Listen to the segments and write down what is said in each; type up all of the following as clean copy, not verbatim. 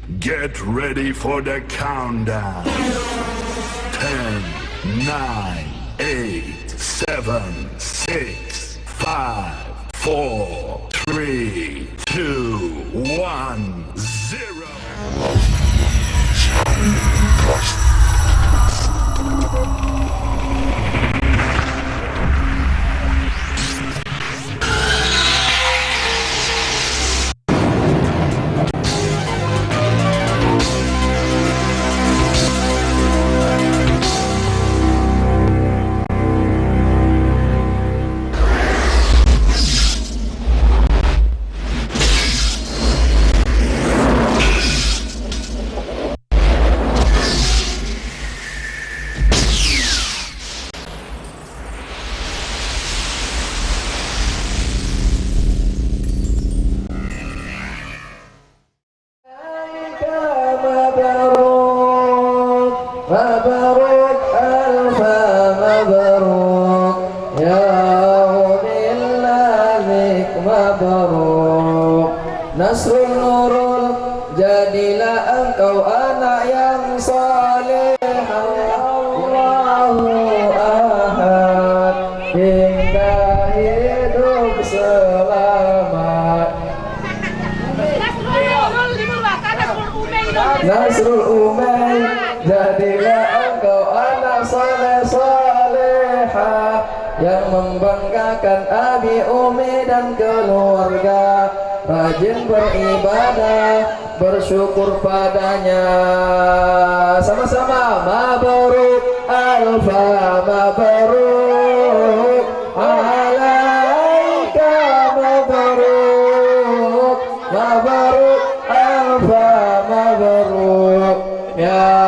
Get ready for the countdown. 10, 9, 8, 7, 6, 5, 4, 3, 2, 1, 0. مبروك ألف مبروك يا بالله مبروك نصر نور jadilah engkau anak yang saleh Allahu Ahad hingga hidup selamat Nasrul Umay jadilah engkau anak saleh-saleha yang membanggakan Abi Umi dan keluarga, rajin beribadah, bersyukur padanya. Sama-sama mabruk alfa mabruk alaika mabruk mabruk alfa mabruk ya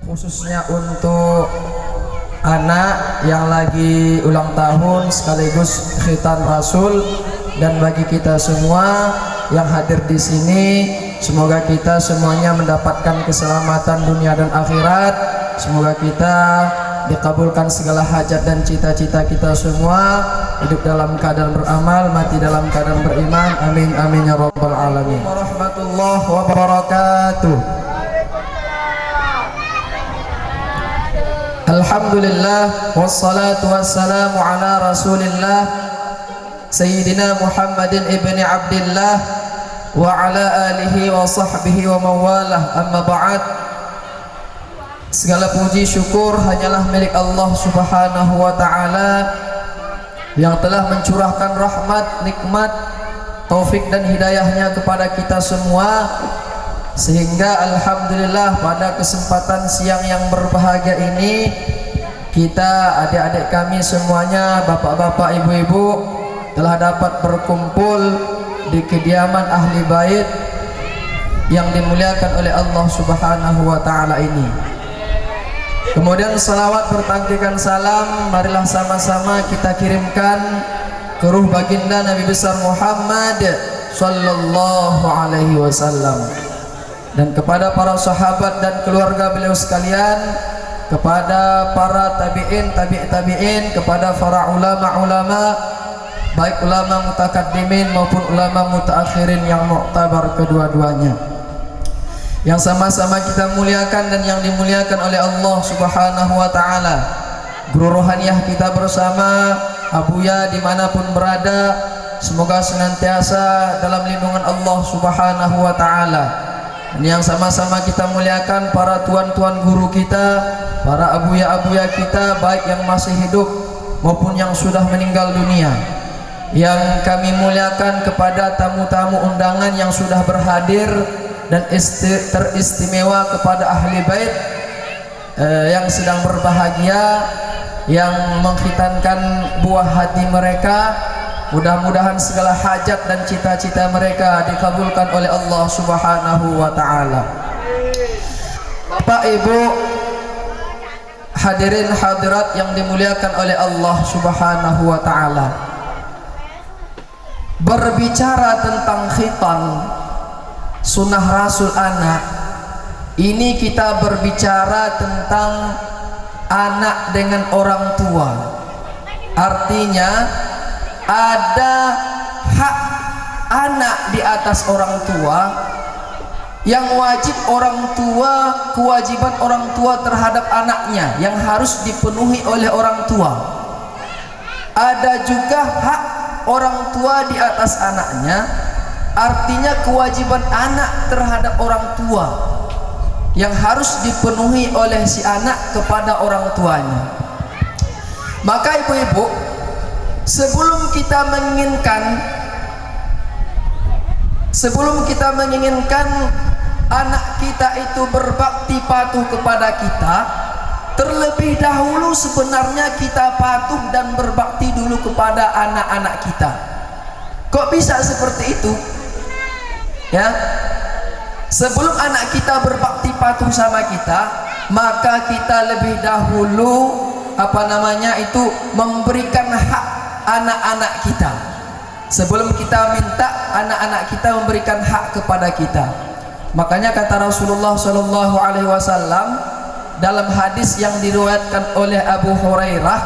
khususnya untuk anak yang lagi ulang tahun sekaligus khitan Rasul, dan bagi kita semua yang hadir di sini, semoga kita semuanya mendapatkan keselamatan dunia dan akhirat. Semoga kita dikabulkan segala hajat dan cita-cita kita semua, hidup dalam keadaan beramal, mati dalam keadaan beriman. Amin amin ya rabbal alamin. Warahmatullahi wabarakatuh. Alhamdulillah wassalatu wassalamu ala rasulillah Sayyidina Muhammadin ibni Abdillah wa ala alihi wa sahbihi wa mawalah, amma ba'd. Segala puji syukur hanyalah milik Allah subhanahu wa ta'ala yang telah mencurahkan rahmat, nikmat, taufik dan hidayahnya kepada kita semua, sehingga alhamdulillah pada kesempatan siang yang berbahagia ini kita, adik-adik kami semuanya, bapak-bapak, ibu-ibu, telah dapat berkumpul di kediaman ahli bait yang dimuliakan oleh Allah subhanahu wa ta'ala ini. Kemudian salawat bertangkikan salam marilah sama-sama kita kirimkan ke ruh baginda Nabi besar Muhammad sallallahu alaihi wasallam, dan kepada para sahabat dan keluarga beliau sekalian, kepada para tabi'in, tabi'in, kepada para ulama-ulama, baik ulama mutakaddimin maupun ulama mutaakhirin yang mu'tabar kedua-duanya, yang sama-sama kita muliakan dan yang dimuliakan oleh Allah subhanahu wa ta'ala. Guru rohaniyah kita bersama, Abuya dimanapun berada, semoga senantiasa dalam lindungan Allah subhanahu wa ta'ala. Yang sama-sama kita muliakan para tuan-tuan guru kita, para abuya-abuya kita, baik yang masih hidup maupun yang sudah meninggal dunia. Yang kami muliakan kepada tamu-tamu undangan yang sudah berhadir dan teristimewa kepada ahli bait yang sedang berbahagia, yang mengkhitankan buah hati mereka. Mudah-mudahan segala hajat dan cita-cita mereka dikabulkan oleh Allah subhanahu wa ta'ala. Bapak Ibu hadirin hadirat yang dimuliakan oleh Allah subhanahu wa ta'ala, berbicara tentang khitan sunnah Rasul anak ini, kita berbicara tentang anak dengan orang tua. Artinya ada hak atas orang tua, yang wajib orang tua, kewajiban orang tua terhadap anaknya yang harus dipenuhi oleh orang tua. Ada juga hak orang tua di atas anaknya, artinya kewajiban anak terhadap orang tua yang harus dipenuhi oleh si anak kepada orang tuanya. Maka ibu-ibu, sebelum kita menginginkan anak kita itu berbakti patuh kepada kita, terlebih dahulu sebenarnya kita patuh dan berbakti dulu kepada anak-anak kita. Kok bisa seperti itu? Ya, sebelum anak kita berbakti patuh sama kita, maka kita lebih dahulu memberikan hak anak-anak kita. Sebelum kita minta anak-anak kita memberikan hak kepada kita. Makanya kata Rasulullah Shallallahu Alaihi Wasallam dalam hadis yang diriwayatkan oleh Abu Hurairah,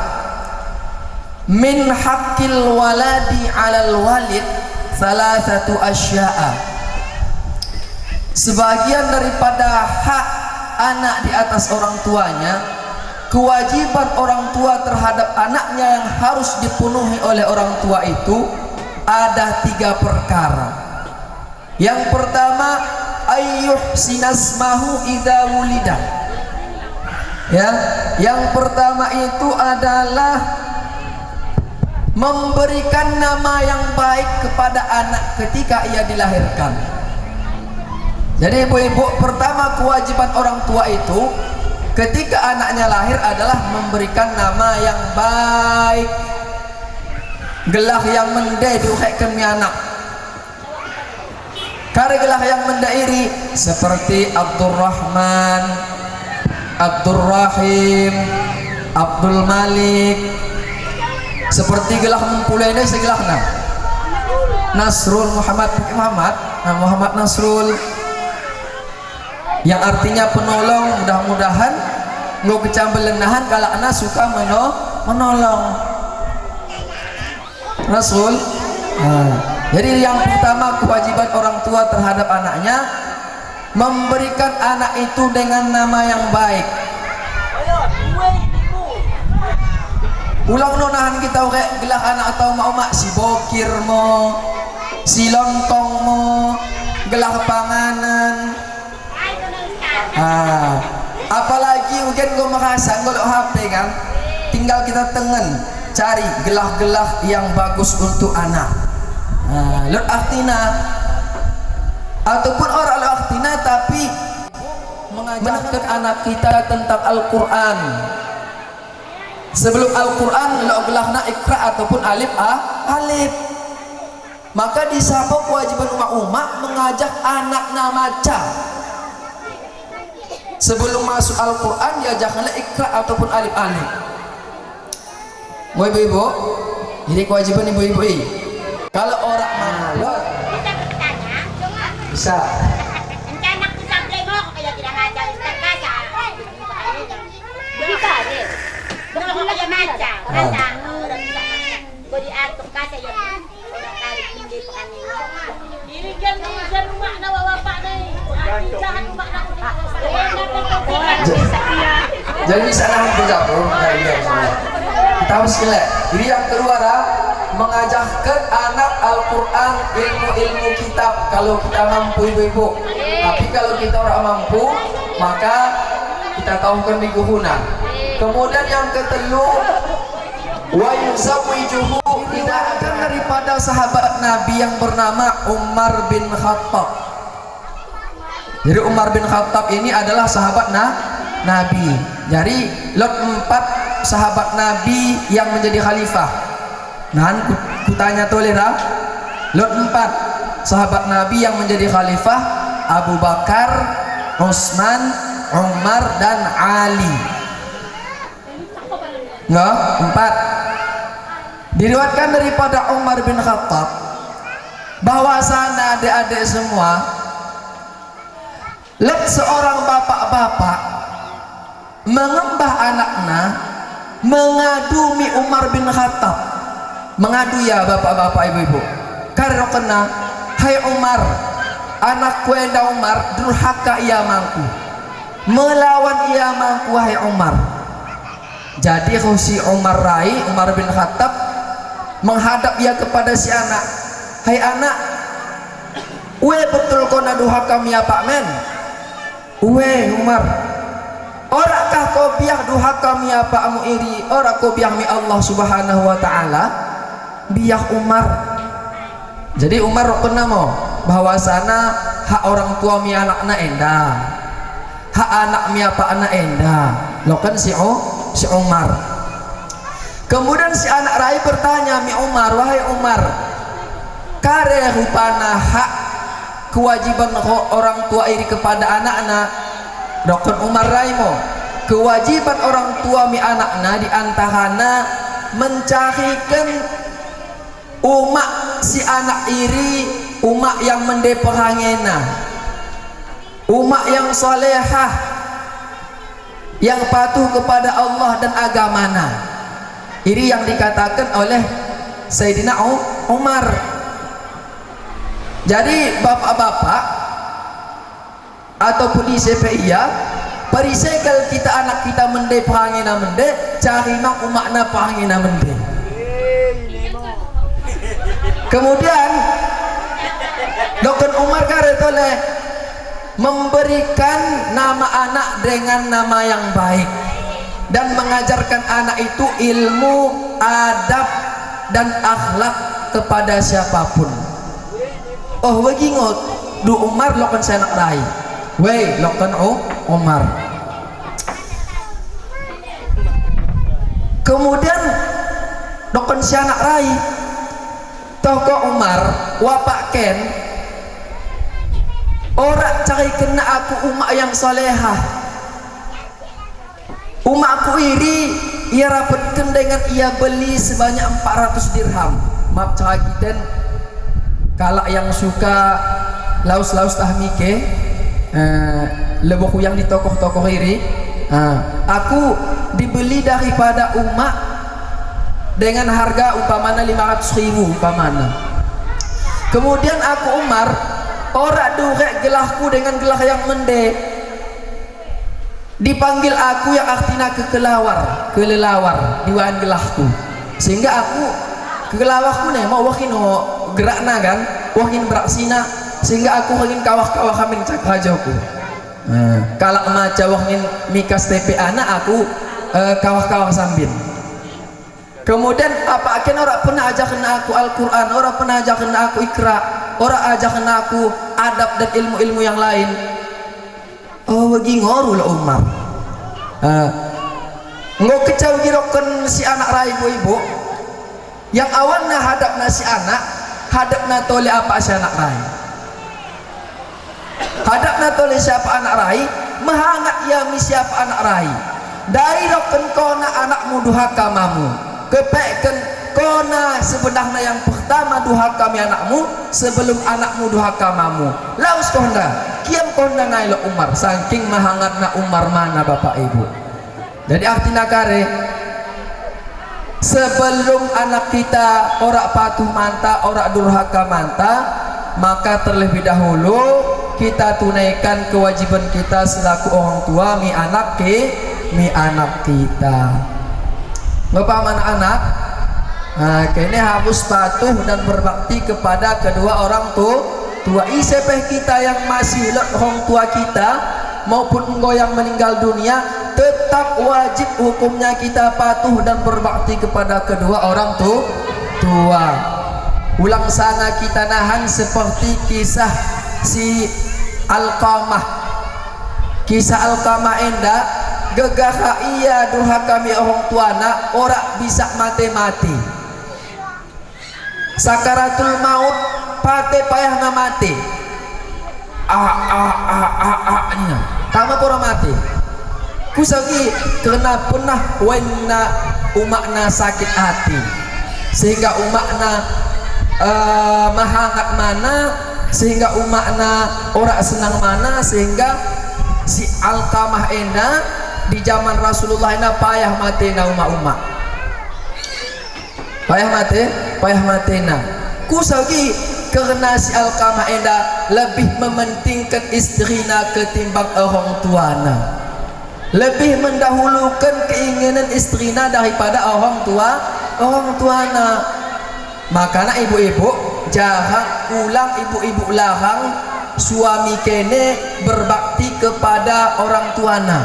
min haqqil waladi 'alal walid salasatu asya'a. Sebagian daripada hak anak di atas orang tuanya, kewajiban orang tua terhadap anaknya yang harus dipenuhi oleh orang tua itu ada 3 perkara. Yang pertama, ayyuhsinasmahu idza wulida. Ya, yang pertama itu adalah memberikan nama yang baik kepada anak ketika ia dilahirkan. Jadi ibu-ibu, pertama kewajiban orang tua itu ketika anaknya lahir adalah memberikan nama yang baik, gelah yang mendai diuhaikan mi anak. Karena gelah yang mendairi seperti Abdurrahman, Abdurrahim, Abdul Malik. Seperti gelah mempulai segelahna Nasrul Muhammad Muhammad Nasrul, yang artinya penolong. Mudah-mudahan nggak kecambelenahan kalau anak suka menolong Rasul. Jadi yang pertama kewajiban orang tua terhadap anaknya memberikan anak itu dengan nama yang baik. Ulang nonahan kita kayak gelah anak atau mau mak si bokir mo, si lontong mo, gelah panganan. Apalagi mungkin gue merasa ngolok HP kan, tinggal kita tengen cari gelah-gelah yang bagus untuk anak. Lut aktina ataupun orang lut aktina tapi mengajarkan anak kita tentang Al-Quran. Sebelum Al-Quran lut gelahna ikra ataupun alif alif. Maka disapa kewajiban umat mengajak anaknya maca. Sebelum masuk Al-Quran diajaknya ikra ataupun alif alif. Ibu-ibu, jadi kewajiban ibu-ibu ini. Kalau orang malu bisa bertanya, bisa. anak tu sampai mau kalau tidak ngajar Ustaz Kasa. Bisa deh. Kalau kaya maca, orang bisa. Bodi atuk Kasa ya. Orang tarik tinggi pekan ini. Ini kan rumah nawa bapak nih. Jangan rumah nawa. Jadi bisa nahan berjabung. Kita harus lihat. Jadi yang kedua mengajarkan anak Al-Quran, ilmu-ilmu kitab kalau kita mampu ibu-ibu. Tapi kalau kita orang mampu, maka kita tahukan di guna. Kemudian yang ketelu, wa yuzawwijuhu, tidak akan daripada sahabat Nabi yang bernama Umar bin Khattab. Jadi Umar bin Khattab ini adalah sahabat Nabi. Jadi lot 4 sahabat Nabi yang menjadi khalifah. Nah, kutanya tolera, lot 4 sahabat Nabi yang menjadi khalifah: Abu Bakar, Utsman, Umar dan Ali. Nggak, 4. Diriwayatkan daripada Umar bin Khattab bahwasanya adik-adik semua, lihat seorang bapak-bapak mengembah anaknya mengadu mi Umar bin Khattab. Mengadu ya bapak-bapak ibu-ibu, karena kena hai Umar, anakku enda Umar durhaka ia mangku, melawan ia mangku hai Umar. Jadi si Umar bin Khattab menghadap ia kepada si anak, hai anak, we betul kona durhaka mi apa men? We Umar, orakah kau biak durhaka mi apa amu iri, orak kau biak mi Allah subhanahu wa ta'ala? Biak Umar. Jadi Umar pernah mau bahwasana hak orang tua mi anakna enda, hak anak mi apa anak enda. Lo kan si Umar. Kemudian si anak rai bertanya mi Umar, wahai Umar, kare rupana hak kewajiban orang tua iri kepada anak-anak. Dokon Umar rai mo, kewajiban orang tua mi anakna diantarana mencarikan umak si anak iri, umak yang mendeperangena, umak yang solehah, yang patuh kepada Allah dan agamana. Ini yang dikatakan oleh Sayyidina Umar. Jadi bapak-bapak ataupun di CPIA perisekal kita anak kita mendeperangena cari mang umakna perangena Kemudian Dr. Umar Karetole memberikan nama anak dengan nama yang baik dan mengajarkan anak itu ilmu, adab dan akhlak kepada siapapun. Oh begingot du Umar lokan saya nak rai, weh lokan Umar. Kemudian lokan saya nak rai toko Umar wapak ken orang cari kena aku umak yang solehah, umakku iri ia rapatkan dengan ia beli sebanyak 400 dirham. Maaf cari kita kalak yang suka laus-laus tahmike lebok yang di tokoh-tokoh iri, aku dibeli daripada umak dengan harga umpamana 500.000 umpamana. Kemudian aku Umar ora durek gelahku dengan gelah yang mende, dipanggil aku yang artinya kelelawar diwaan gelahku, sehingga aku kelelawahku nih mau wakin gerakna kan, wakin beraksina, sehingga aku wakin kawah-kawah kami cakrajoku. Kalak maca wakin mikas TP anak aku kawah-kawah sambil. Kemudian apa akan orang pernah ajarkan aku Al-Quran, orang pernah ajarkan aku Iqra, orang ajarkan aku adab dan ilmu-ilmu yang lain. Oh bagi ngorul Umar. Ngok kecau girokan si anak rai ibu, yang awalnya hadapna si anak, hadapna tole apa si anak rai, hadapna tole siapa anak rai, mahangat ya mi siapa anak rai. Dari rokan kona anakmu duhaka mamu, kepekkan kona sebenarnya yang pertama duhaka mi anakmu sebelum anakmu duhaka mamu. Laus konda kiam konda nailo Umar saking mahangatna Umar mana bapak ibu. Jadi artinya kare sebelum anak kita ora patuh manta, ora durhaka manta, maka terlebih dahulu kita tunaikan kewajiban kita selaku orang tua mi anak kita. Bapak anak-anak, kini harus patuh dan berbakti kepada kedua orang tua. Isepeh kita yang masih orang tua kita maupun engkau yang meninggal dunia, tetap wajib hukumnya kita patuh dan berbakti kepada kedua orang tua. Ulang sana kita nahan seperti kisah si Alqamah. Kisah Alqamah endah gegah iya durhaka kami orang tuana ora bisa mati sakaratul maut pate payah na mati tama pura mati kusagi karena pernah wenna umakna sakit hati sehingga umakna mahangat mana, sehingga umakna ora senang mana, sehingga si Alqamah enda di zaman Rasulullah ina payah matena umak-umak, payah matena kusagi karena si Alqamah enda lebih mementingkan istrina ketimbang orang tuana, lebih mendahulukan keinginan istrina daripada orang tuana. Makanya ibu-ibu jangan ulang, ibu-ibu larang suami kene berbakti kepada orang tuana,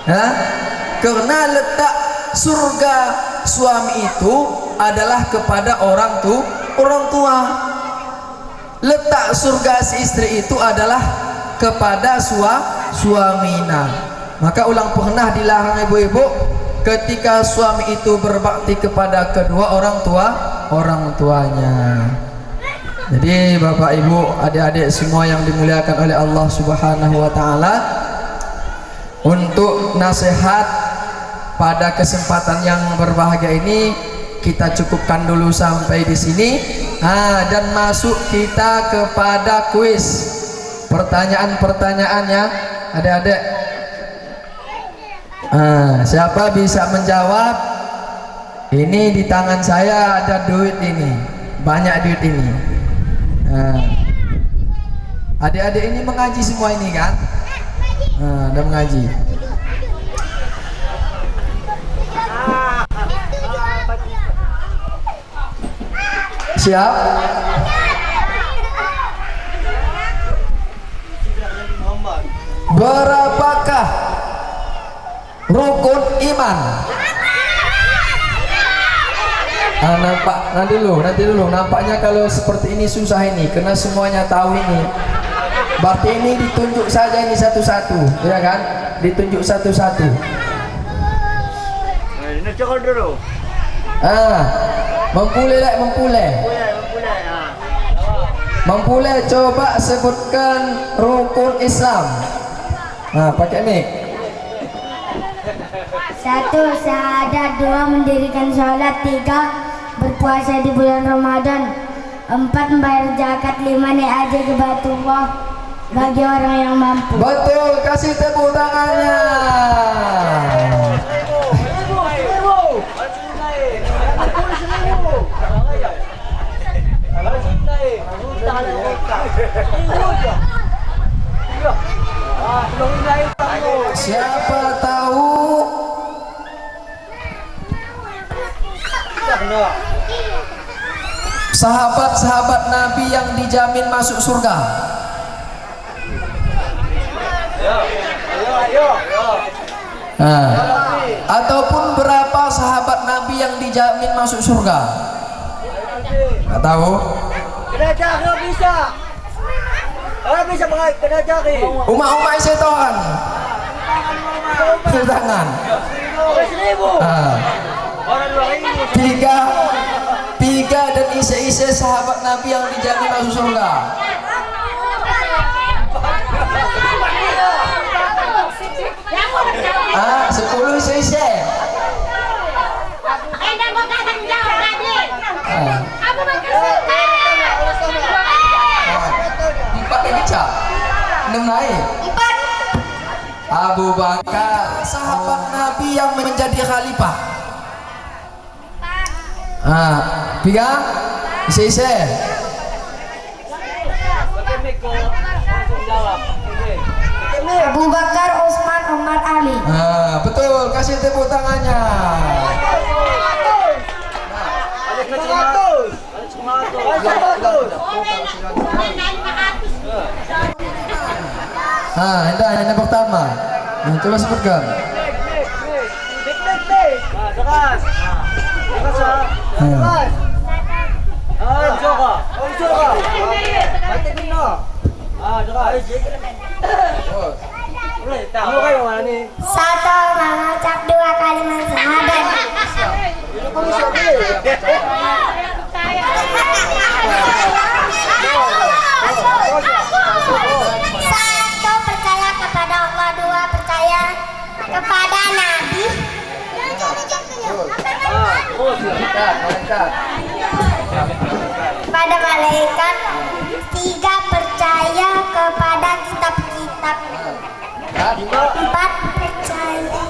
ya? Karena letak surga suami itu adalah kepada orang tua. Letak surga si istri itu adalah kepada suamina. Maka ulang pernah dilarang ibu-ibu ketika suami itu berbakti kepada kedua orang tuanya. Jadi bapak ibu, adik-adik semua yang dimuliakan oleh Allah Subhanahu wa taala, untuk nasihat pada kesempatan yang berbahagia ini kita cukupkan dulu sampai di sini. Dan masuk kita kepada kuis. Pertanyaan-pertanyaannya adik-adik. Siapa bisa menjawab? Ini di tangan saya ada duit ini, banyak duit ini. Adik-adik ini mengaji semua ini kan? Udah mengaji. Siap? Berapakah rukun iman? Nanti dulu. Nampaknya kalau seperti ini susah ini, karena semuanya tahu ini. Berarti ini ditunjuk saja ini satu-satu, ya kan? Ditunjuk satu-satu. Ini cokol dulu. Mempulai, coba sebutkan rukun Islam. Pakai mic. 1. Syahadat. 2. Mendirikan sholat. 3. Berpuasa di bulan Ramadan. 4. Membayar zakat. 5. Naik haji ke Baitullah bagi orang yang mampu. Betul, kasih tepuk tangannya. Siapa tahu sahabat-sahabat Nabi yang dijamin masuk surga? Ataupun berapa sahabat Nabi yang dijamin masuk surga? Nggak tahu? Kena cari bisa. Orang bisa kena cari. Umat-umat setan. Tangan. 1.000. Orang 2.000. Tiga dan isi sahabat Nabi yang dijamin masuk surga. 10 isi. Dipakai bicara 6 naik. Abu Bakar, sahabat Nabi yang menjadi khalifah. Pegang isi. Abu Bakar, Utsman, Umar, Ali. Betul, kasih tepuk tangannya. Ini pertama. Coba sebutkan. Satu, mengucap 2 kalimat syahadat. Satu, percaya kepada Allah. 2, percaya kepada Nabi. Pada malaikat. 3, percaya kepada kitab-kitab. 4, percaya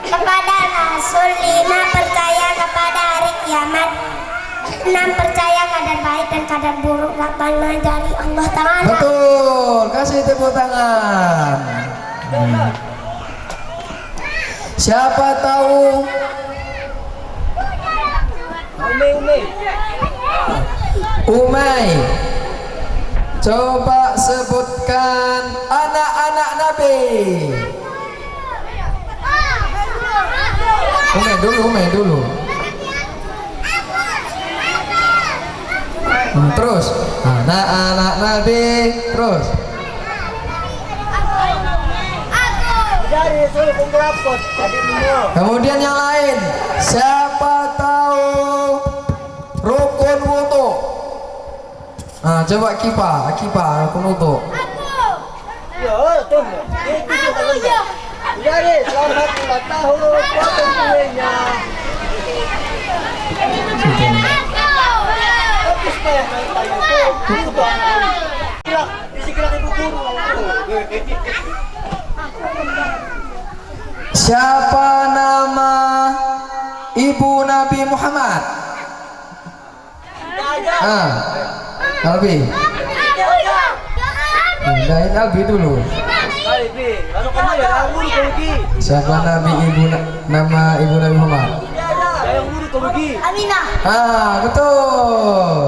kepada Rasul. 5, percaya kepada hari kiamat. 6, percaya kadar kadar buruk Rabbana dari Allah Ta'ala. Betul, kasih tepuk tangan. Siapa tahu Umay, coba sebutkan anak-anak Nabi. Umay dulu. Terus anak-anak Nabi, terus. Kemudian yang lain, siapa tahu rukun wudu? Nah, coba kipa rukun wudu. Jadi selamat ulang tahun potong kuenya. Siapa nama ibu Nabi Muhammad? Albi. Udahin Albi dulu. Siapa nama ibu Nabi Muhammad? Aminah. Betul.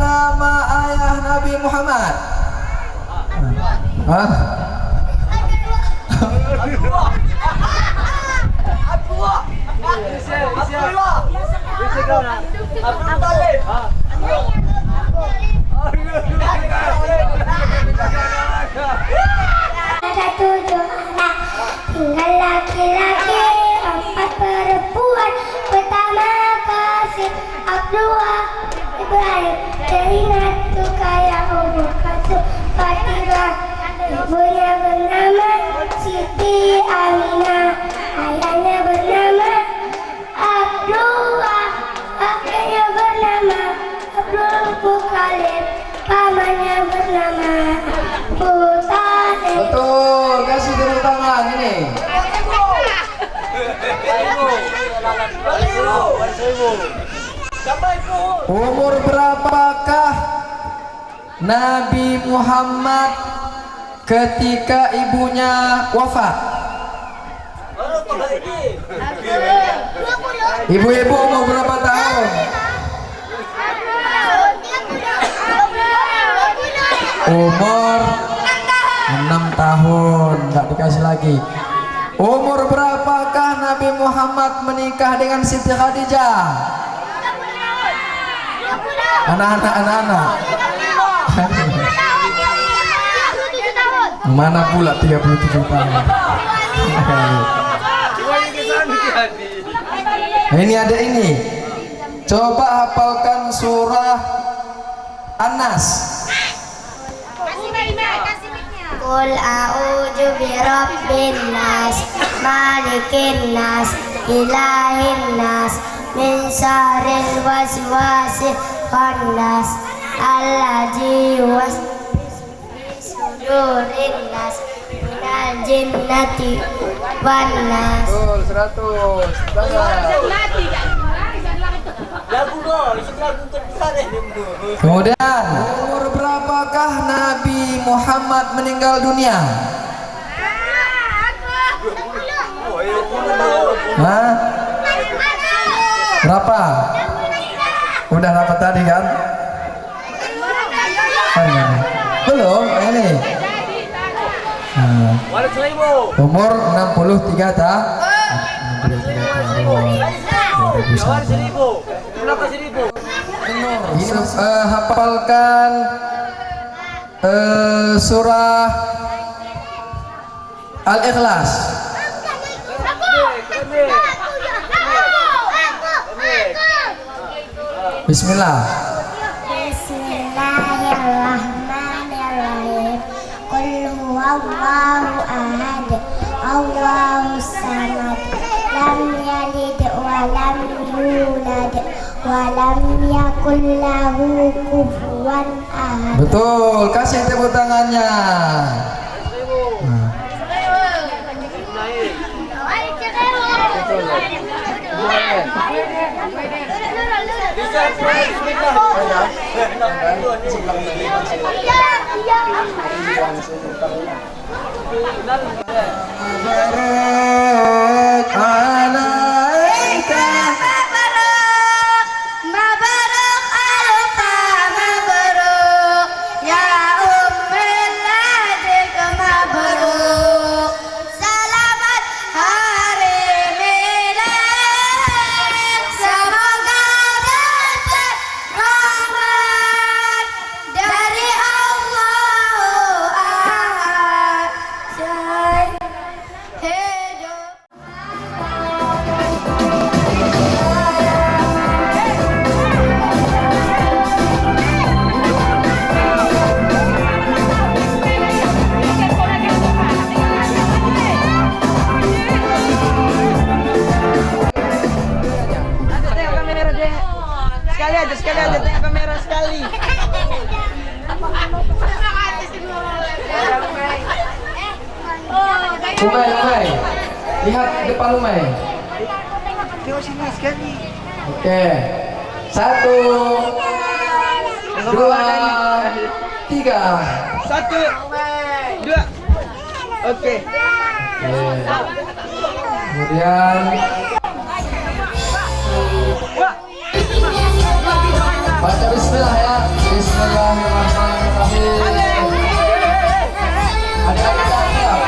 Nama ayah Nabi Muhammad? Ada 7 anak, tinggal laki-laki, 4 perempuan. Pertama Qasim, Abdullah, Ibrahim, teringat tukaya Abu Bakar, Fatimah. Ibunya bernama Siti Aminah, ayahnya bernama Abdullah, kakeknya bernama Abdul Muthalib, pamannya bernama Abu Thalib. Betul, kasih tepuk tangan ini. Umur berapakah Nabi Muhammad ketika ibunya wafat? Ibu-ibu umur berapa tahun? Umur 6 tahun, tidak dikasih lagi. Umur berapakah Nabi Muhammad menikah dengan Siti Khadijah? Anak-anak. Mana pula 37 tahun. Ini ada ini. Coba hafalkan surah An-Nas. Qul a'udzu birabbin nas, malikin nas, ilahin nas, min syarril waswasil khannas, allazi yuwaswisu fi sudurin nas, minal jinnati wan nas. Betul, 100. Kemudian umur berapakah Nabi Muhammad meninggal dunia? Berapa? Udah dapat tadi kan? Belum ini. Umur 63 tak? 2001. Hafalkan surah Al-Ikhlas. Bismillah. Bismillahirrahmanirrahim. Qul huwallahu ahad, Allahus samad, lam yalid wa lam yulad wa lam yakul lahu kufuwan ahad. Betul, kasih tepuk tangannya. Mabarak alaika Mabaruk alfa mabaruk ya ummil adik mabaruk selamat hari milad semoga dapat rahmat dari Allah hidup. Tengok kamera deh. Sekali aja tengok kamera sekali. Umay. Lihat depan Umay. Tengok sini sekali. Oke. 1 2 3. 1 2. Oke. Kemudian baca bismillah ya. Bismillahirrahmanirrahim. Adik-adik siap.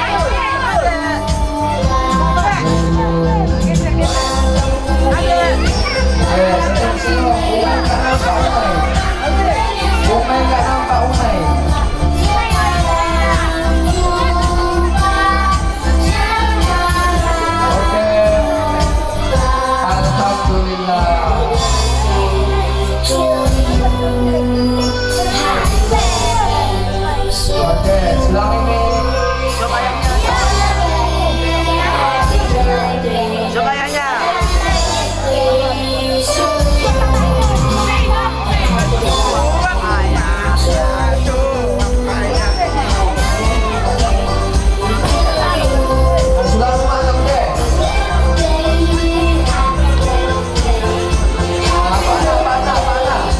Senyum. Umay nggak nampak Umay. Oke. Alhamdulillah. Oke, silang ini. Sebayangnya. Sudah rumah tak deh.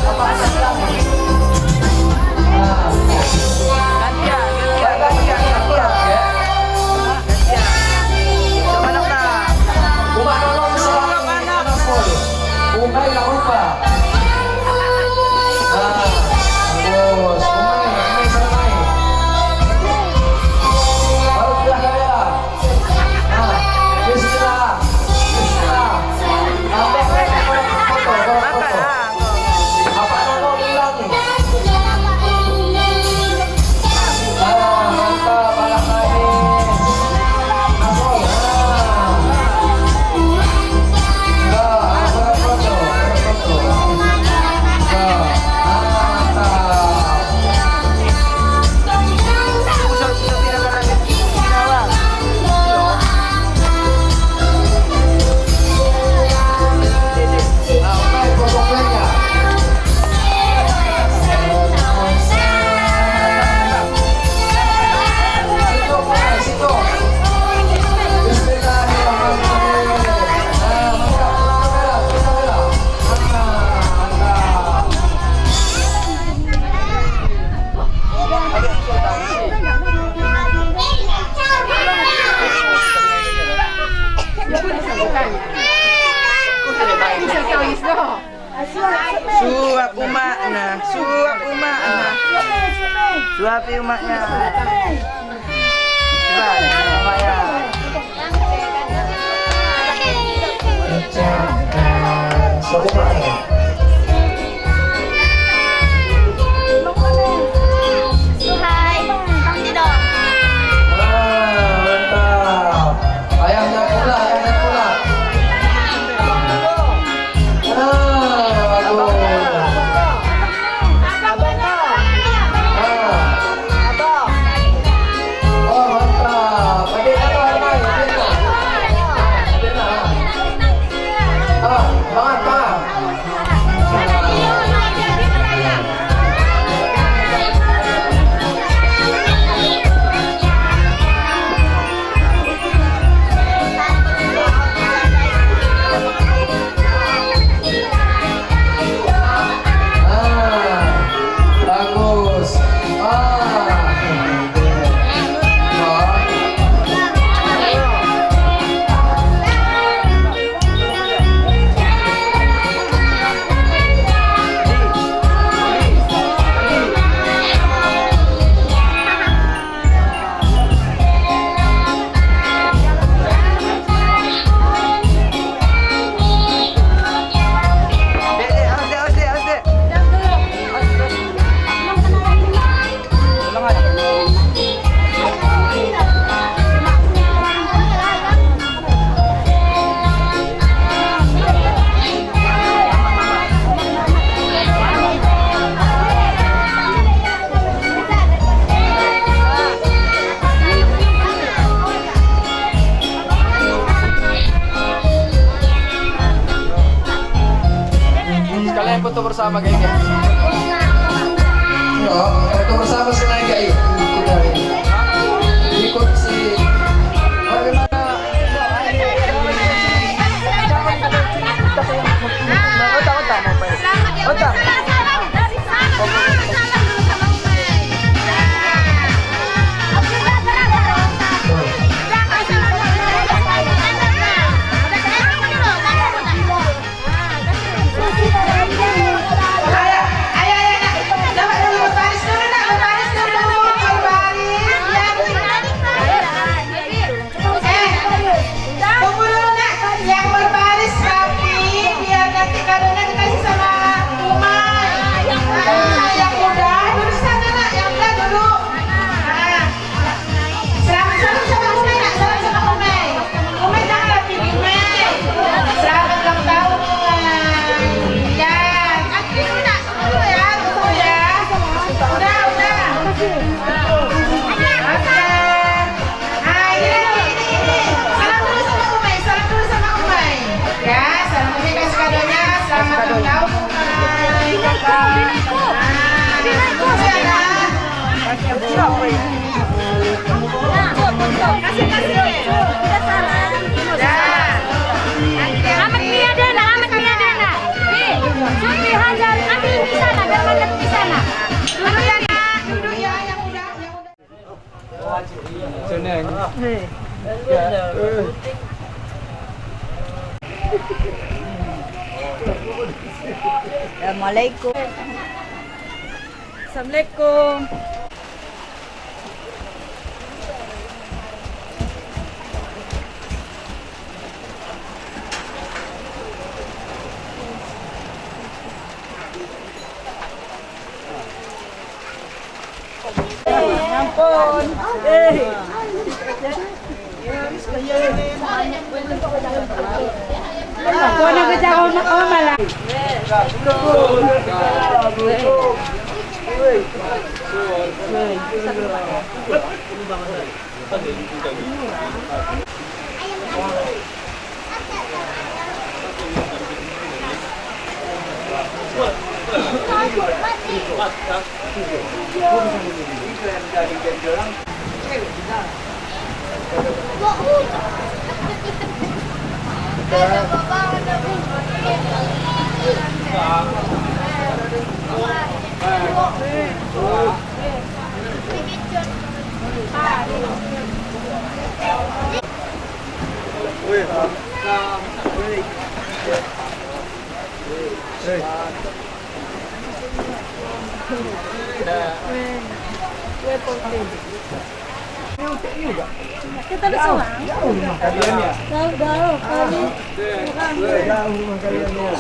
Apa silang ini? Umay nggak lupa. Terus Umay bermain. Baru sudah kamera. Bismillah. Ambil foto. Apa nama bilang nih? Mantap, balak manis. Asal. Suap umaknya. Suapi umaknya. Mantap. Ayamnya pula. foto bersama kayaknya. Enggak, foto bersama sih naik kayak ikut si bagaimana Assalamualaikum. Assalamualaikum. Ampun. Kau nak kerja kau malah. Kita di sana. Jauh rumah kalian ya. Jauh. Jauh rumah kalian ya.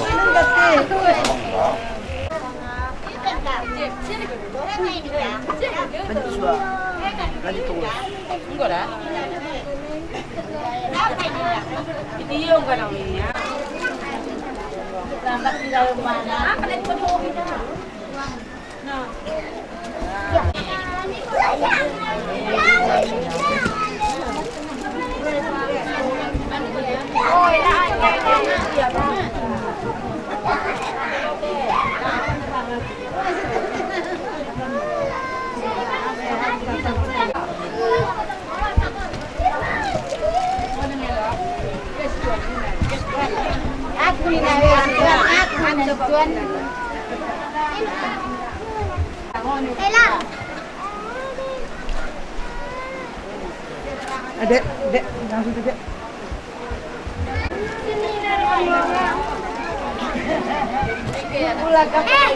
Enggak dah. Video enggak namanya. Lambat di dalam mana? Apa yang kedua? Nah. Aku ini aku tuan. Dek, langsung Dek. Pulang kapan?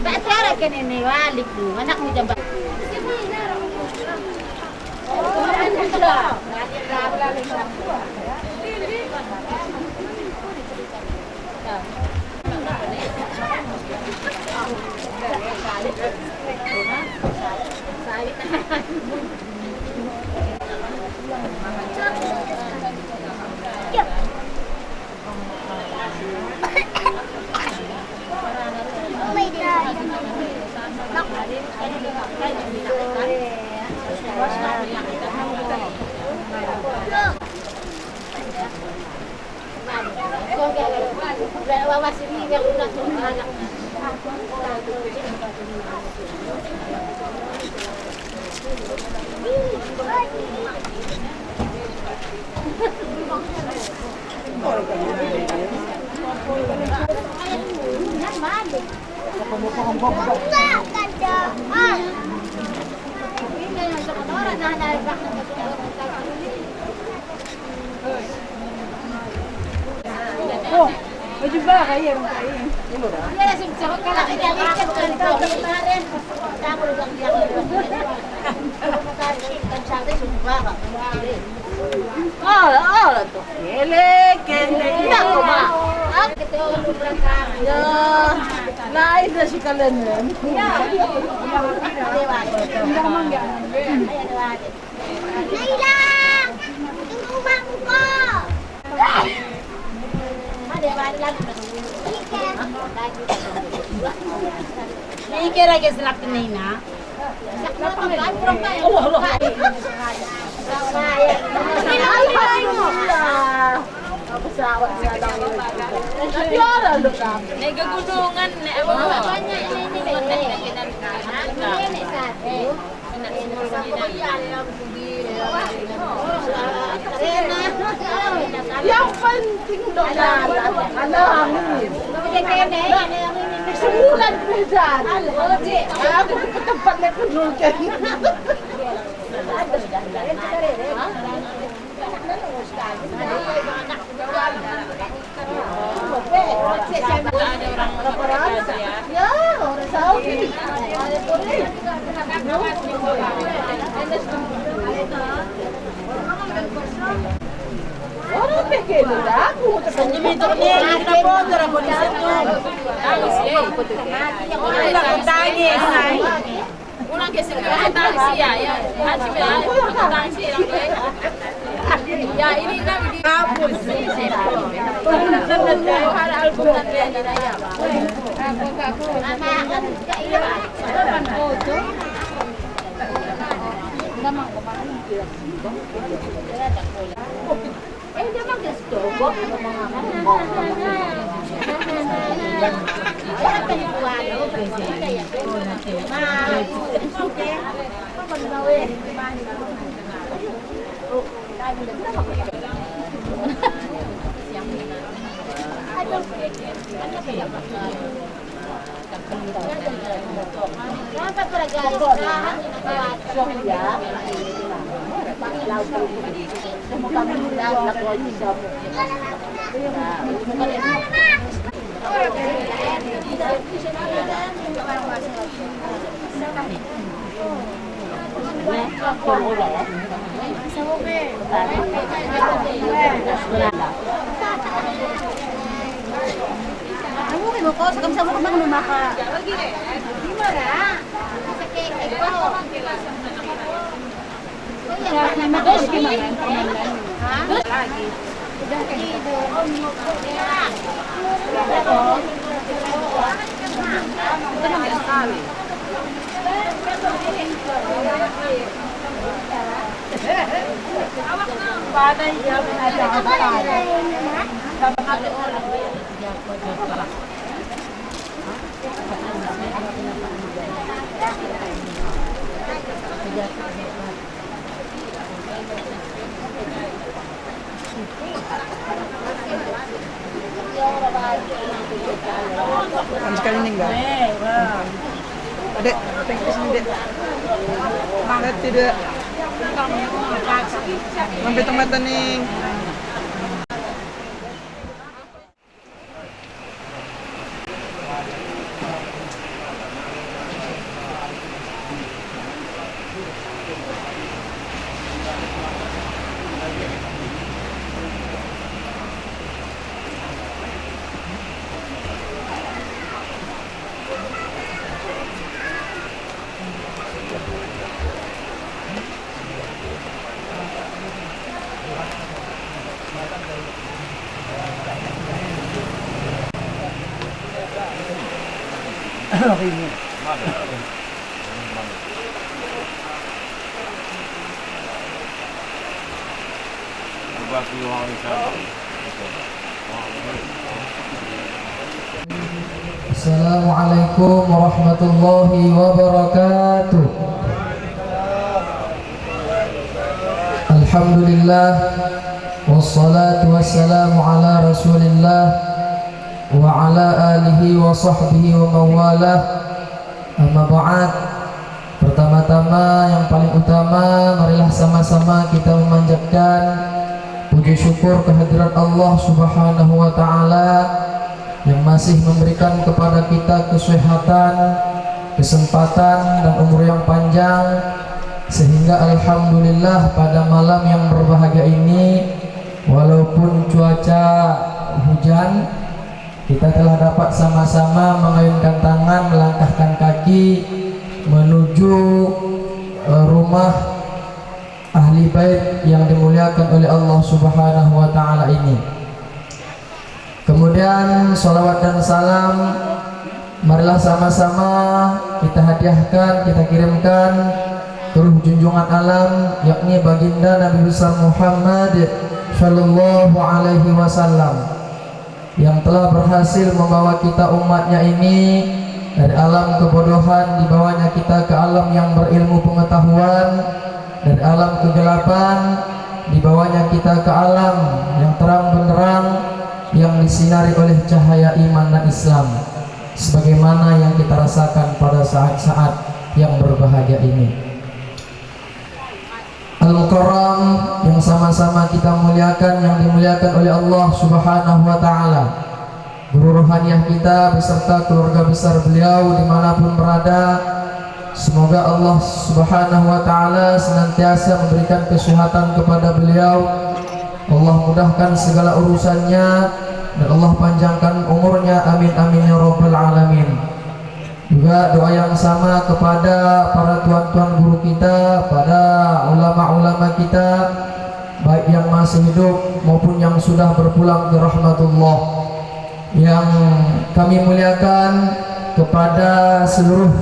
Tak cara kan ini walik tu, anakmu coba. bawa sini yang udah anak. Oh, baju ba kayo? Iya langsung cakap kalau kita lihat kan kemarin kamu udah bilang kan cantik sumpah kak. Oh, tuh. Kele. Tidak kok mak. Kita udah berangkat. Ya, lain na si Kalanan. Naila, tunggu bangku kok. Ada lagi. Ini kira kira selap ini na. Nagagulungan na ako. Yang penting doon alangin. Sebulan ko dyan. Ako katampat na kunulkan. Ya, orang Saudi. Orang pequeno dah, aku tak Dito niya, hindi na po, dara po ni Santo. Tangis siya. Wala kang tangis. Unang kasi ka tangis siya. At si Bea, tangis siya. Ya, ini na di kapos. Para album na niya na ya. Kenapa pala guys? Ano mo ko sa kamsa mo ka maka. Gimana? Sakit ego. Dos gimana? Lagi. Udah tidur. Paday jam ada apa? Ang sekali ninggal. Adek, tengok sini dek. Lihat tidak. Sampai tempat ning. Assalamualaikum warahmatullahi wabarakatuh. Alhamdulillah wassalatu wassalamu ala Rasulillah wa ala alihi wa sahbihi wa mawalah. Amma ba'd. Pertama-tama yang paling utama, marilah sama-sama kita memanjatkan puji syukur kehadirat Allah Subhanahu wa taala yang masih memberikan kepada kita kesehatan, kesempatan dan umur yang panjang, sehingga alhamdulillah pada malam yang berbahagia ini, walaupun cuaca hujan, kita telah dapat sama-sama mengayunkan tangan, melangkahkan kaki menuju rumah ahli bait yang dimuliakan oleh Allah Subhanahu wa taala ini. Kemudian salawat dan salam marilah sama-sama kita hadiahkan, kita kirimkan ke ruh junjungan alam, yakni baginda Nabi besar Muhammad sallallahu alaihi wasallam, yang telah berhasil membawa kita umatnya ini dari alam kebodohan, dibawanya kita ke alam yang berilmu pengetahuan, dari alam kegelapan dibawanya kita ke alam yang terang benderang, yang disinari oleh cahaya iman dan Islam, sebagaimana yang kita rasakan pada saat-saat yang berbahagia ini. Al-Mukarram yang sama-sama kita muliakan, yang dimuliakan oleh Allah Subhanahu wa taala, guru rohaniah kita beserta keluarga besar beliau dimanapun berada, semoga Allah Subhanahu wa taala senantiasa memberikan kesehatan kepada beliau, Allah mudahkan segala urusannya, dan Allah panjangkan umurnya, amin amin ya rabbal alamin. Juga doa yang sama kepada para tuan-tuan guru kita, pada ulama-ulama kita, baik yang masih hidup maupun yang sudah berpulang ke rahmatullah, yang kami muliakan, kepada seluruh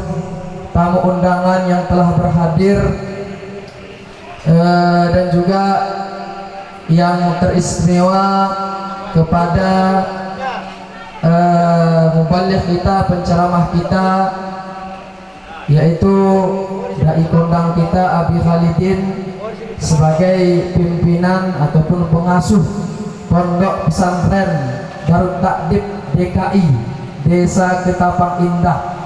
tamu undangan yang telah berhadir, dan juga yang teristimewa kepada mubaligh kita, penceramah kita, yaitu dai kondang kita Abi Khalidin, sebagai pimpinan ataupun pengasuh Pondok Pesantren Darut Takdib DKI Desa Ketapang Indah,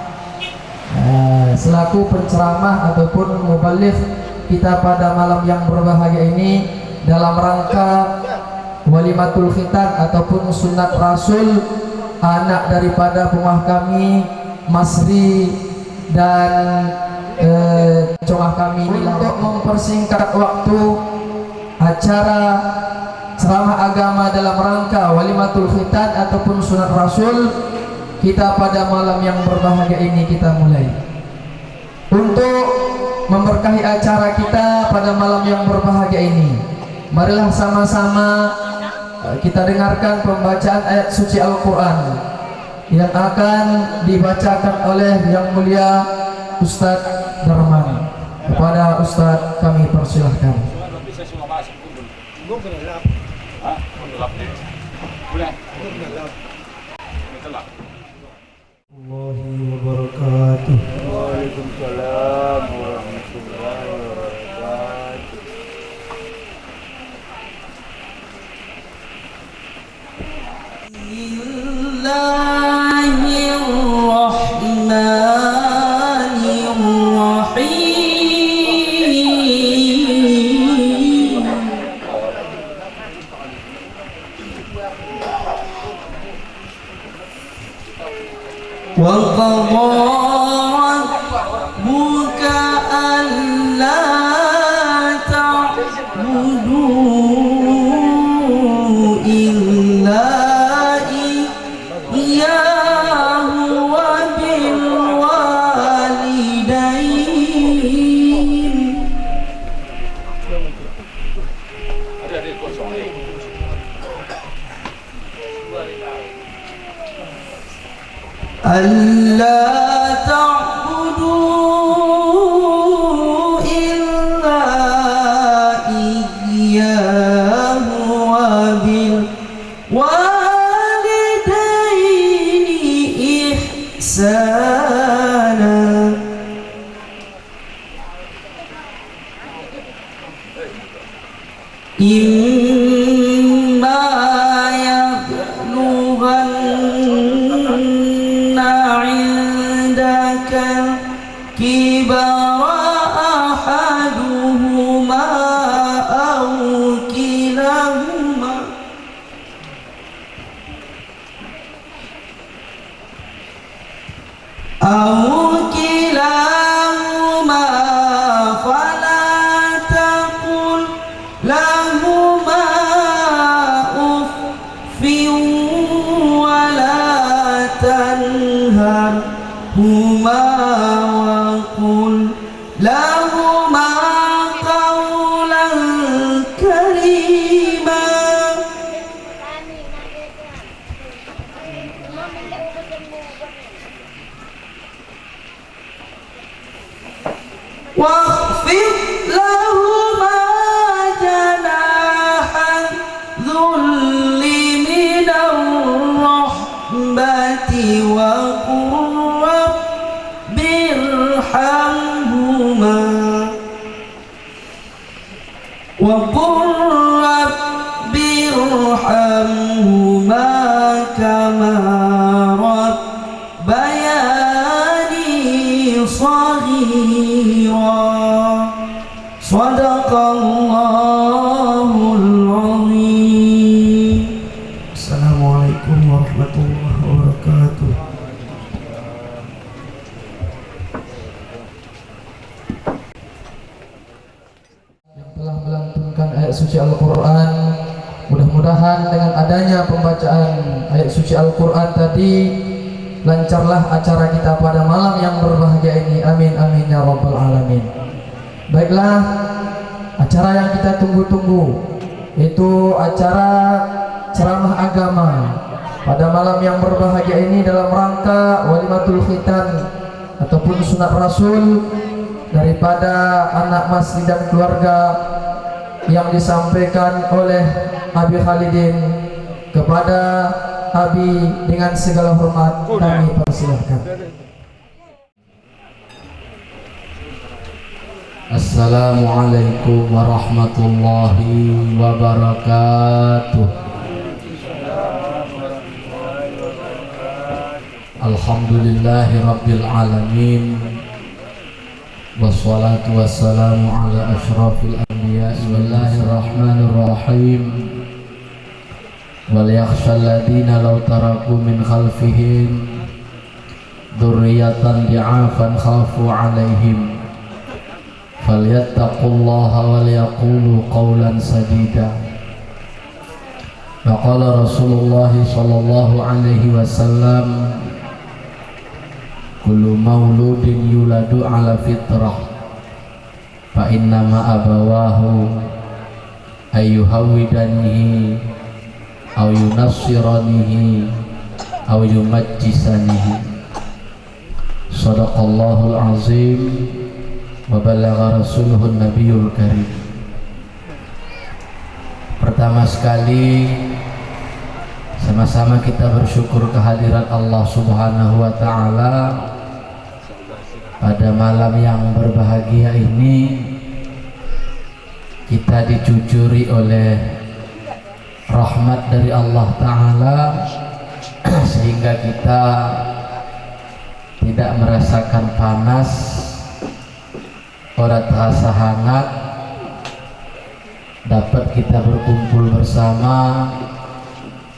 selaku penceramah ataupun mubaligh kita pada malam yang berbahagia ini, dalam rangka walimatul khitan ataupun sunat rasul anak daripada pemah kami Masri dan comah kami ini, untuk mempersingkat waktu acara ceramah agama dalam rangka walimatul khitan ataupun sunat rasul kita pada malam yang berbahagia ini, kita mulai. Untuk memberkahi acara kita pada malam yang berbahagia ini, marilah sama-sama kita dengarkan pembacaan ayat suci Al-Quran yang akan dibacakan oleh yang mulia Ustadz Darman. Kepada Ustadz kami persilahkan. Assalamualaikum wabarakatuh. Waalaikumsalam warahmatullahi wabarakatuh. Bismillahirrahmanirrahim. Wa qadha rabbuka alla ta'budu illa iyyahu wa bil walidain Allah imma yablughanna 'indaka kibara ahaduhuma aw kilahuma fala taqul lahuma uffin wala tanharhuma wa qul lahuma qawlan karima. واخفض لهما جناح الذل من الرحمة وقل رب ارحمهما كما ربياني صغيرا. Sadaqallahul azim. Assalamualaikum warahmatullahi wabarakatuh. Yang telah melantunkan ayat suci Al-Quran, mudah-mudahan dengan adanya pembacaan ayat suci Al-Quran tadi lancarlah acara kita pada malam yang berbahagia ini. Amin amin ya rabbal alamin. Baiklah, acara yang kita tunggu-tunggu itu acara ceramah agama pada malam yang berbahagia ini dalam rangka walimatul khitan ataupun sunat rasul daripada anak masjid dan keluarga yang disampaikan oleh Abi Khalidin kepada Abi dengan segala hormat kami persilahkan. Assalamualaikum warahmatullahi wabarakatuh. Alhamdulillahi rabbil alamin. Wassalatu wassalamu ala ashrafil anbiya. Bismillahirrahmanirrahim. Wal yakhshal ladina law taraku min khalfihim dzurriyyatan di'afan khafu 'alaihim falyattaqullaha wal yaqulu qawlan sadida. Wa qala Rasulullah sallallahu alaihi wasallam, kullu mauludin yuladu ala fitrah fa innama abawahu ayyuhawidanihi aw yunassiranihi aw yumajjisanihi. Sadaqallahul azim wa balagha rasuluhun nabiyul karim. Pertama sekali sama-sama kita bersyukur kehadiran Allah Subhanahu wa ta'ala pada malam yang berbahagia ini. Kita dicujuri oleh rahmat dari Allah Ta'ala sehingga kita tidak merasakan panas, ora terasa hangat, dapat kita berkumpul bersama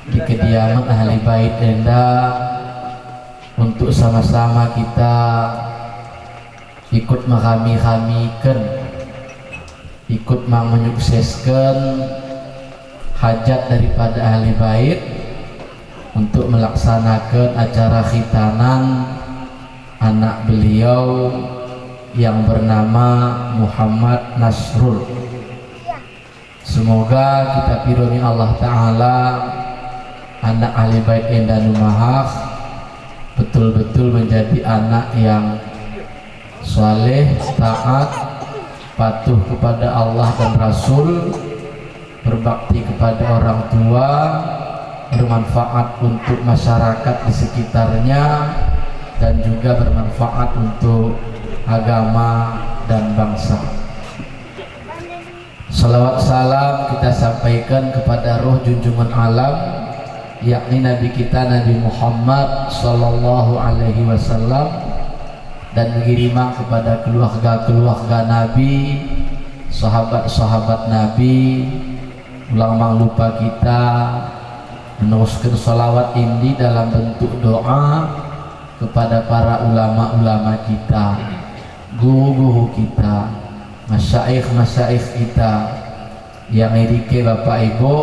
di kediaman ahli bait enda untuk sama-sama kita ikut menghami-hamikan, ikut menyukseskan hajat daripada ahli bait untuk melaksanakan acara khitanan anak beliau yang bernama Muhammad Nasrul. Semoga kita piruni Allah Ta'ala anak ahli bait enda numahak betul-betul menjadi anak yang saleh, taat, patuh kepada Allah dan Rasul, berbakti kepada orang tua, bermanfaat untuk masyarakat di sekitarnya, dan juga bermanfaat untuk agama dan bangsa. Salawat salam kita sampaikan kepada roh junjungan alam, yakni Nabi kita Nabi Muhammad sallallahu alaihi wasallam, dan mengirimkan kepada keluarga-keluarga Nabi, sahabat-sahabat Nabi. Ulang lupa kita meneruskan salawat ini dalam bentuk doa kepada para ulama-ulama kita, guru-guru kita, masyaikh-masyaikh kita yang irike Bapak Ibu,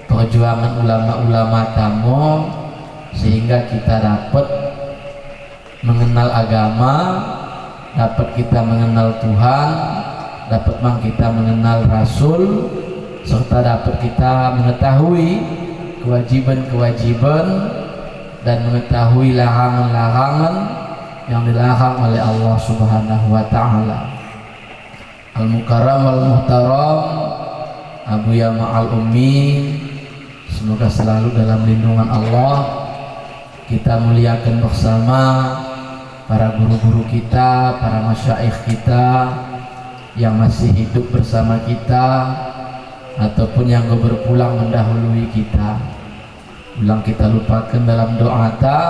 perjuangan ulama-ulama tamu, sehingga kita dapat mengenal agama, dapat kita mengenal Tuhan, dapat kita mengenal Rasul, serta dapat kita mengetahui kewajiban-kewajiban dan mengetahui larangan-larangan yang dilarang oleh Allah Subhanahu wa Ta'ala. Al-Mukarram wal-Muhtaram Abuya Ma'al Ummi, semoga selalu dalam lindungan Allah. Kita muliakan bersama para guru-guru kita, para masyaikh kita yang masih hidup bersama kita ataupun yang berpulang mendahului kita. Ulang kita lupakan dalam doa ta,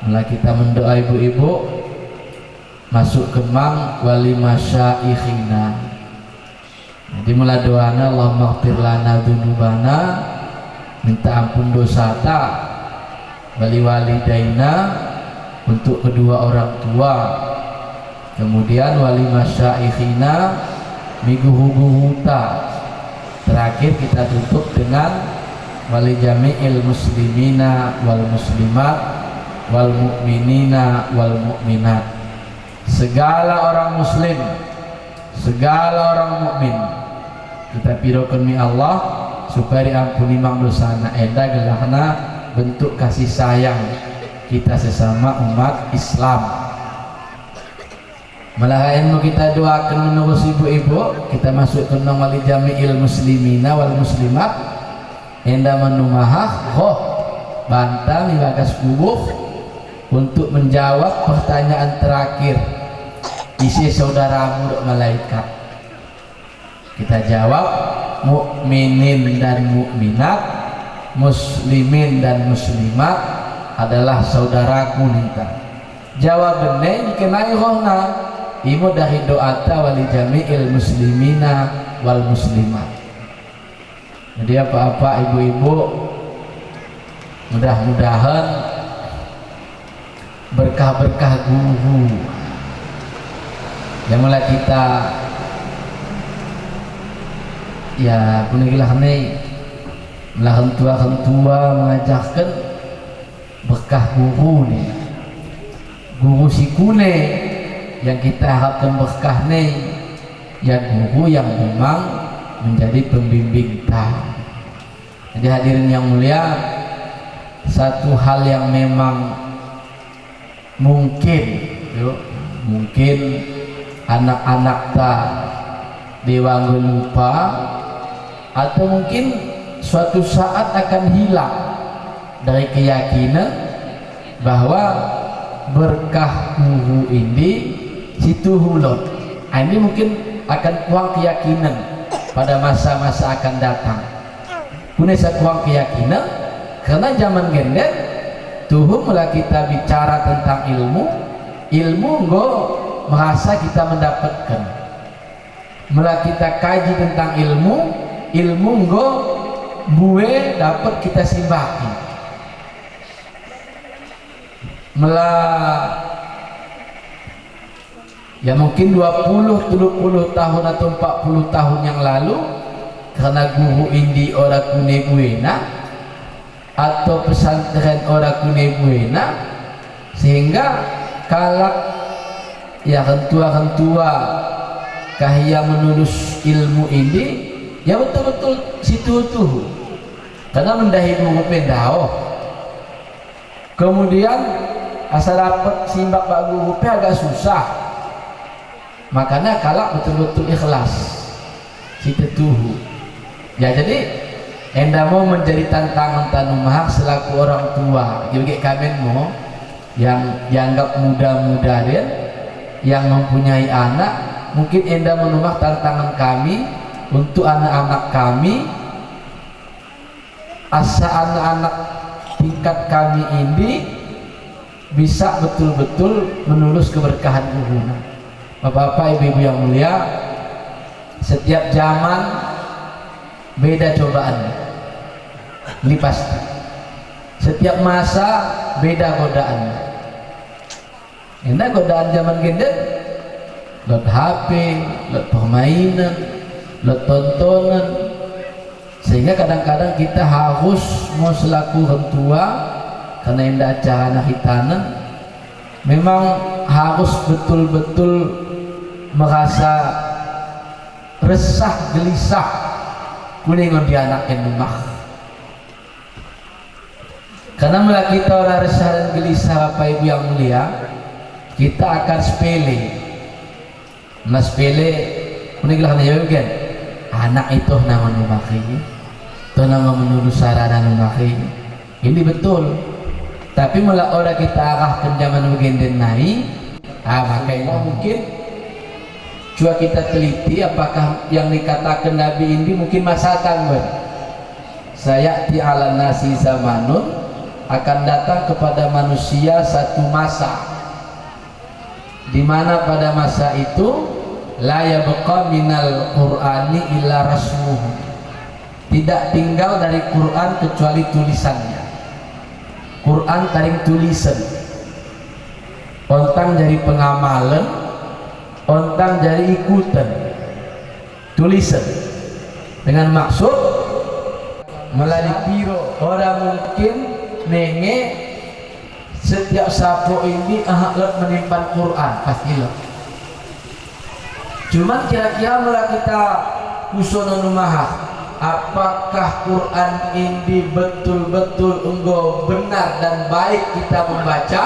mulai kita mendoa ibu-ibu masuk ke mang wali masyaikhina. Jadi mulai doanya Allahumma ighfir lana dzunubana, minta ampun dosa ta, wali walidaina, untuk kedua orang tua, kemudian wali masyaikhina, miguhu-guhu ta. Terakhir kita tutup dengan wali jami'il muslimina wal muslimat wal mu'minina wal mu'minat. Segala orang muslim, segala orang mukmin kita pirokan mi Allah supaya diampuni mang dosana, eda gelahna bentuk kasih sayang kita sesama umat Islam. Malahan mau kita doakan menurut ibu-ibu, kita masuk ke wali jami'il muslimina wal muslimat, enda menumahah bantang ibagas kubuh untuk menjawab pertanyaan terakhir, isi saudaramu dok malaikat. Kita jawab mukminin dan mukminat, muslimin dan muslimat adalah saudaraku nita. Jawabannya dikenai rohna ibu dari doa wali jami'il muslimina wal muslimat. Jadi apa-apa ibu-ibu, mudah-mudahan berkah-berkah guru yang mulai kita ya punagilah nih melahan tua mengajarkan berkah guru nih, guru sikune yang kita harapkan berkah nih, ya guru yang memang menjadi pembimbing kita. Jadi hadirin yang mulia, satu hal yang memang mungkin anak-anak ta dewa lupa, atau mungkin suatu saat akan hilang dari keyakinan bahwa berkah guru ini situ hulot. Ini mungkin akan kurang keyakinan pada masa-masa akan datang. Kunesa kurang keyakinan karena zaman gendet tuh mulai kita bicara tentang ilmu go merasa kita mendapatkan. Mulai kita kaji tentang ilmu go buwe dapat kita simbaki. Ya mungkin 20, 30 tahun atau 40 tahun yang lalu, karena guru indi ora kune buena atau pesantren ora kune buena, sehingga kalak ya hentua kahia menulis ilmu ini ya betul-betul situ tuh, karena mendahi guru pendao. Kemudian asal dapat simbak pak guru agak susah, makanya kalak betul-betul ikhlas situ tuh. Ya jadi enda mau menjadi tantangan tanumah selaku orang tua juga kamen mau yang dianggap muda-muda dia yang mempunyai anak, mungkin enda menumah tantangan kami untuk anak-anak kami, asa anak-anak tingkat kami ini bisa betul-betul menulis keberkahan guru. Bapak-bapak, ibu-ibu yang mulia, setiap zaman beda cobaan, ini pasti. Setiap masa beda godaan. Ini godaan zaman gede, lot HP, lot permainan, lot tontonan, sehingga kadang-kadang kita harus mau selaku orang tua, karena indah acara anak hitanan, memang harus betul-betul merasa resah gelisah kuningon di anak yang rumah. Karena mula kita orang resah dan gelisah, Bapak Ibu yang mulia, kita akan sepele. Nah sepele, kuningan jawab kan? Anak itu nama numakai, itu nama menurut sarana numakai. Ini betul. Tapi mula orang kita arahkan zaman begini naik, makanya mungkin coba kita teliti apakah yang dikatakan Nabi ini mungkin masa tanggal. Saya ti ala nasi zamanun, akan datang kepada manusia satu masa di mana pada masa itu la yabqa minal qur'ani illa rasmuhu, tidak tinggal dari Quran kecuali tulisannya. Quran taring tulisan, ontang dari pengamalan, ontang dari ikutan tulisan, dengan maksud melalui piro orang mungkin nenge setiap sapo ini ahlat menimpan Quran pasti lo. Cuman kira-kira mula kita kusono numah, apakah Quran ini betul-betul engkau benar dan baik kita membaca?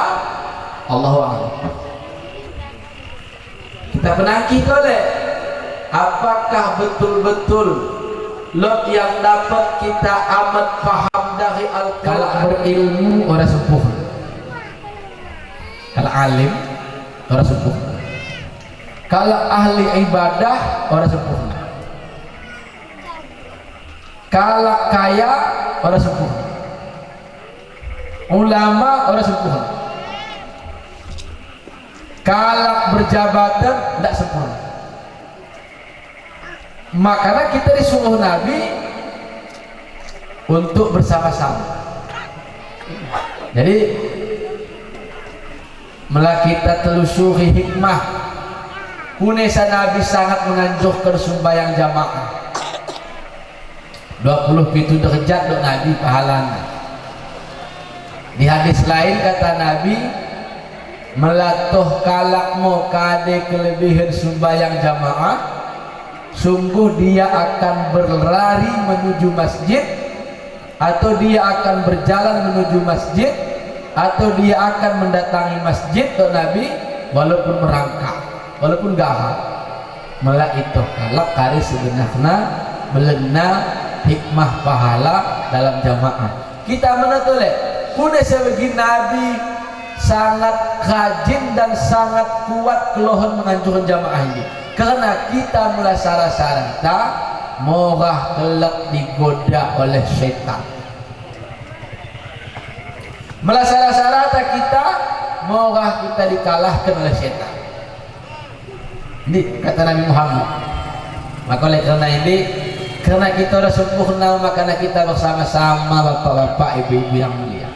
Allahu a'lam. Kita penangki oleh apakah betul-betul lot yang dapat kita amat paham dari Al-Quran. Kalau berilmu orang sepuh, kalau alim orang sepuh, kalau ahli ibadah orang sepuh, kalau kaya orang sepuh, ulama orang sepuh, kalau berjabatan tidak sempurna. Makanya kita disuruh Nabi untuk bersama-sama. Jadi malah kita telusuri hikmah kunesa Nabi sangat menganjurkan sembahyang jamaah 27 derajat dok Nabi pahalanya. Di hadis lain kata Nabi, melatuh kalakmu kade kelebihan sembahyang jamaah, sungguh dia akan berlari menuju masjid, atau dia akan berjalan menuju masjid, atau dia akan mendatangi masjid tuh Nabi, walaupun merangkak, walaupun gahar. Malah itu kalak kari sebenarnya melena hikmah pahala dalam jamaah. Kita menetuleh kuda sebegini Nabi sangat rajin dan sangat kuat keluhan menganjurkan jamaah ini, karena kita mulai sarah-sarata morah kelak digoda oleh setan. Mulai sarah-sarata kita morah kita dikalahkan oleh setan. Ini kata Nabi Muhammad. Maka oleh karena ini, karena kita sudah sempurna, makanya kita bersama-sama bapak-bapak, ibu-ibu yang mulia.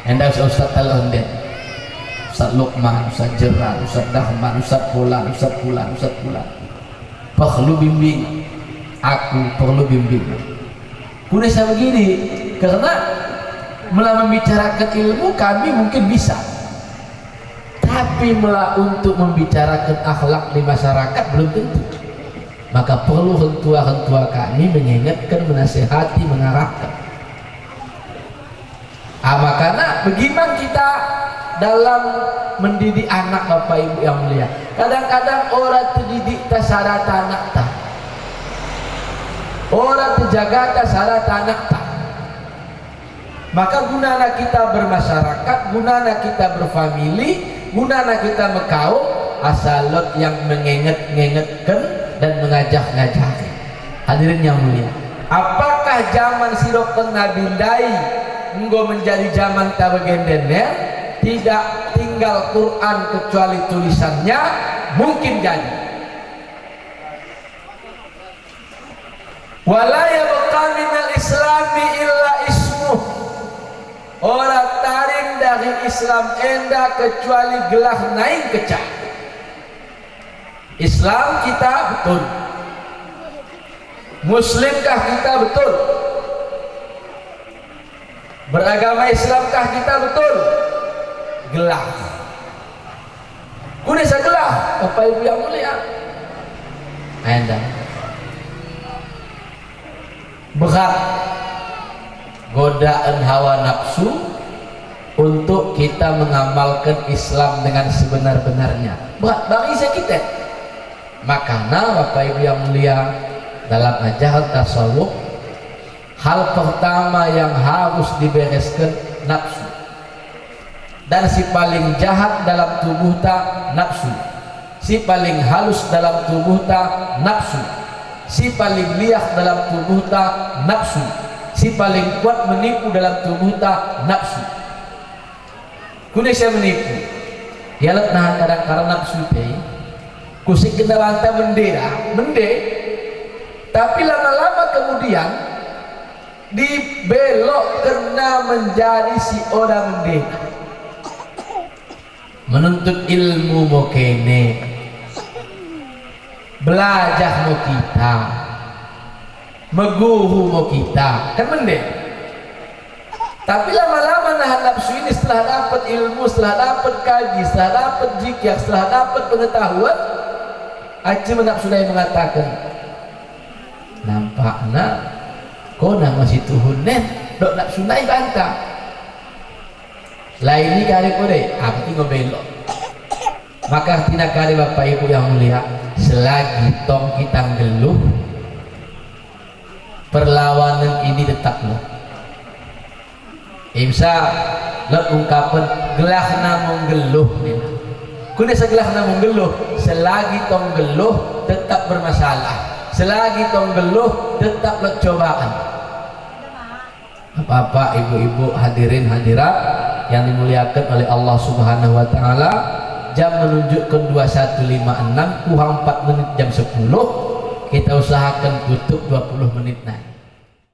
Hendak Ustaz Al-Ondet, Ustaz Luqman, Ustaz Jeran, Ustaz Dahman, Ustaz Fulan, Ustaz Fulan, Ustaz Fulan. Perlu bimbing, aku perlu bimbing. Kunesa begini, karena melalui membicarakan ilmu kami mungkin bisa, tapi untuk membicarakan akhlak di masyarakat belum tentu. Maka perlu hentua-hentua kami mengingatkan, menasihati, mengarahkan. Makanya bagaimana kita dalam mendidik anak Bapak Ibu yang mulia, kadang-kadang orang terdidik tasara anak tak, orang terjaga tasara anak tak. Maka gunana kita bermasyarakat, gunana kita berfamili, gunana kita mekaum, asalot yang mengingatkan dan mengajak-ngajak. Hadirin yang mulia, apakah zaman sirokon Nabi Dai enggo menjadi zaman tabagendener, tidak tinggal Quran kecuali tulisannya? Mungkin jadi. Wala yabqa minal islami illa ismuh. Orang taring dari Islam enda kecuali gelah naik kecah. Islam kita betul, Muslimkah kita betul, beragama Islamkah kita betul, gelah. Kuda segelah, Bapak Ibu yang mulia. Anda berat godaan hawa nafsu untuk kita mengamalkan Islam dengan sebenar-benarnya. Berat bagi kita. Makanya Bapak Ibu yang mulia, dalam ajaran tasawuf, hal pertama yang harus dibereskan nafsu. Dan si paling jahat dalam tubuh ta nafsu, si paling halus dalam tubuh ta nafsu, si paling liak dalam tubuh ta nafsu, si paling kuat menipu dalam tubuh ta nafsu. Kunis saya menipu, ialah nahan kadang-kadang nafsu teh, kusik kendaraan ta mende, tapi lama-lama kemudian dibelok kena menjadi si orang mende. Menuntut ilmu mau kene, belajar mau kita, meguru mau kita, kan mende. Tapi lama-lama nahan nafsu ini setelah dapat ilmu, setelah dapat kaji, setelah dapat zikir, setelah dapat pengetahuan, aja nafsu lain mengatakan, nampaknya kau nak masih tuhunen, dok nafsu lain bantah. Lain ini kali kode, aku tinggal belok. Maka tidak kali Bapak Ibu yang mulia, selagi tong kita geluh, perlawanan ini tetap loh. Bisa lo ungkapan gelah namun geluh. Kuda segelah namun geluh, selagi tong geluh tetap bermasalah. Selagi tong geluh tetap lo cobaan. Bapak, ibu-ibu, hadirin hadirat yang dimuliakan oleh Allah Subhanahu wa taala, jam menunjukkan 21.56, kurang 4 menit jam 10. Kita usahakan tutup 20 menit naik.